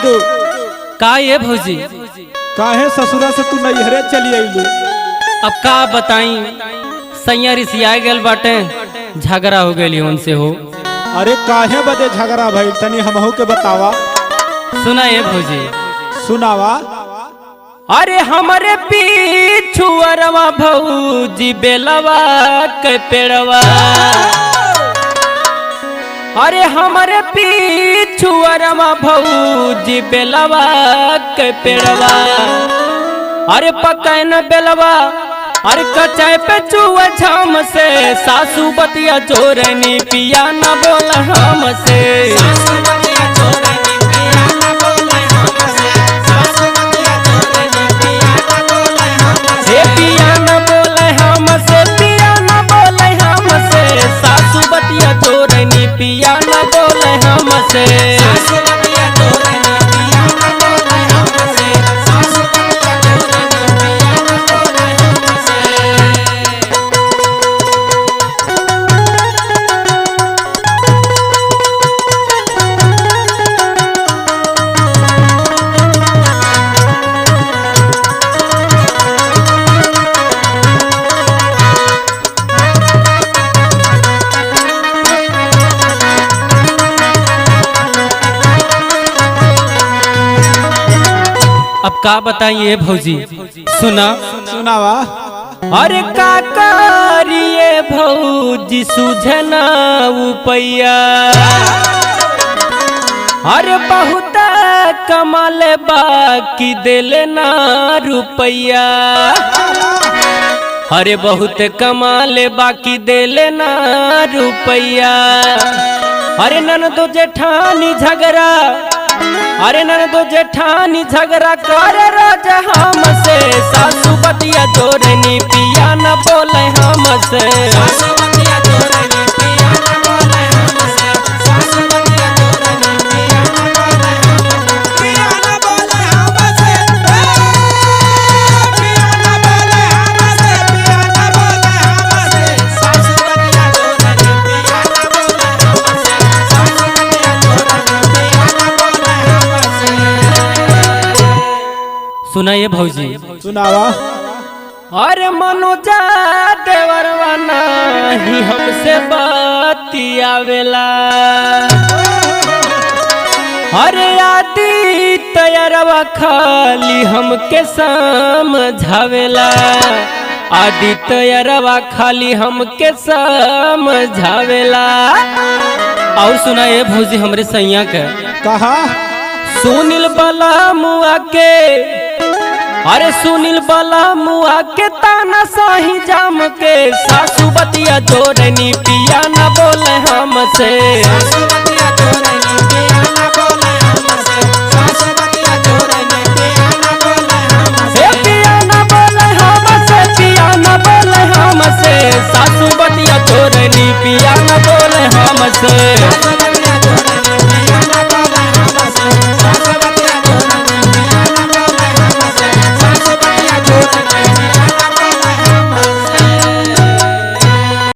ननदो का ये भौजी काहे ससुरा से तू नैहरे चली आइलू? अब का बताई सैया रिसिया गेल बाटे झगड़ा हो गई उनसे हो। अरे काहे बदे झगड़ा भइल तनी हमहू के बतावा। सुना ये भौजी सुनावा। अरे हमारे पीछुअरवा भौजी बेलवा के पेड़वा, अरे हमारे पीछुअरवा भौजी बेलवा के पेड़वा, अरे पकाए न बेलवा अरे कचाए पे चुआ झाम से, सासू बतिया चोरनी पिया न बोल हमसे, पिया न बोले हमसे, पिया न बोले हमसे, सासू बतिया चोरनी पिया न बोले हमसे। अब का बताइए भौजी सुना सुनावा। अरे का करिए भौजी सुझना उपैया, अरे बहुत कमाल बाकी दिले ना रुपैया, अरे बहुत कमाल बाकी दिले ना रुपैया, अरे ननदो जेठानी झगड़ा, अरे ननदो जेठानी झगड़ा कर राजा हमसे, सासू बतिया चोरनी पिया न बोले हमसे, सासू बतिया चोरनी पिया न बोले हमसे, सासू बतिया चोरनी पिया न बोले हमसे, पिया न बोले हमसे, पिया न बोले हमसे, पिया न बोले हमसे, सासू बतिया चोरनी पिया न बोले हमसे, सासू बतिया चोरनी पिया न बोले हमसे। सुनाइए भौजी सुनावा। अरे मनोजा देवरवा नाही हमसे बतियावेला, अरे आदि तैयारवा खाली हमके समझावेला, आदि तैयारवा खाली हमके समझावेला। और सुनाइए भौजी हमरे सैया के कहा सुनील बला मुआ के, अरे सुनील बला मुआ के ताना साही जाम के, सासू बतिया चोरनी पिया न बोले हमसे।